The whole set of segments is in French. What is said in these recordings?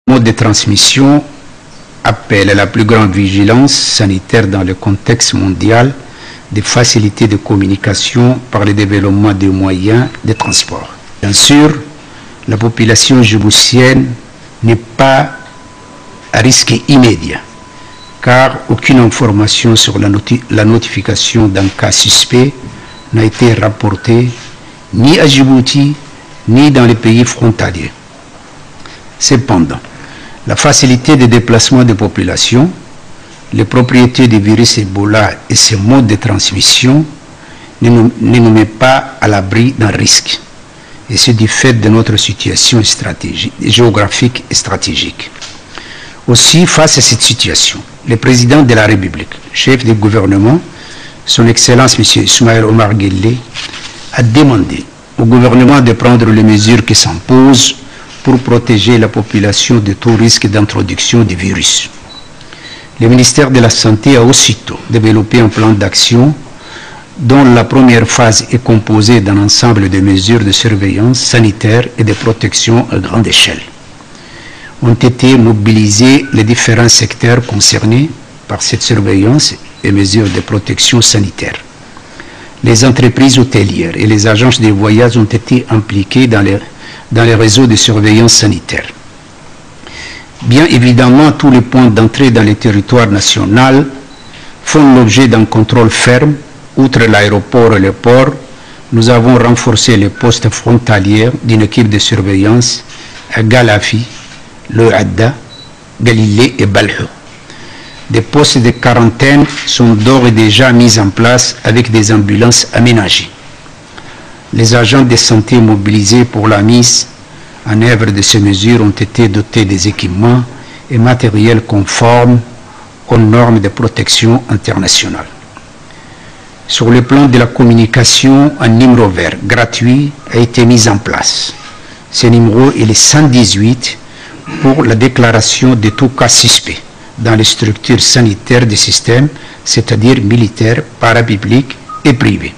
mode de transmission appelle à la plus grande vigilance sanitaire dans le contexte mondial des facilités de communication par le développement des moyens de transport. Bien sûr, la population djiboutienne n'est pas à risque immédiat, car aucune information sur la notification d'un cas suspect n'a été rapportée ni à Djibouti, ni dans les pays frontaliers. Cependant, la facilité de déplacement des populations, les propriétés du virus Ebola et ses modes de transmission ne nous met pas à l'abri d'un risque. Et c'est du fait de notre situation géographique et stratégique. Aussi, face à cette situation, le président de la République, chef du gouvernement, son Excellence M. Ismaël Omar Guelleh, a demandé au gouvernement de prendre les mesures qui s'imposent pour protéger la population de tout risque d'introduction du virus. Le ministère de la Santé a aussitôt développé un plan d'action dont la première phase est composée d'un ensemble de mesures de surveillance sanitaire et de protection à grande échelle. Ont été mobilisés les différents secteurs concernés par cette surveillance et mesures de protection sanitaire. Les entreprises hôtelières et les agences de voyage ont été impliquées dans les réseaux de surveillance sanitaire. Bien évidemment, tous les points d'entrée dans le territoire national font l'objet d'un contrôle ferme. Outre l'aéroport et le port, nous avons renforcé les postes frontaliers d'une équipe de surveillance à Galafi, Le Hadda, Galilée et Balhou. Des postes de quarantaine sont d'ores et déjà mis en place avec des ambulances aménagées. Les agents de santé mobilisés pour la mise en œuvre de ces mesures ont été dotés des équipements et matériels conformes aux normes de protection internationales. Sur le plan de la communication, un numéro vert gratuit a été mis en place. Ce numéro est le 118 pour la déclaration de tout cas suspect dans les structures sanitaires du système, c'est-à-dire militaires, parapublics et privés.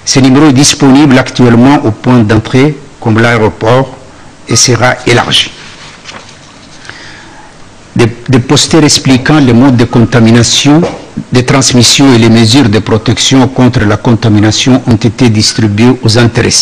Ce numéro est disponible actuellement au point d'entrée comme l'aéroport et sera élargi. Des posters expliquant les modes de contamination, de transmission et les mesures de protection contre la contamination ont été distribués aux intéressés.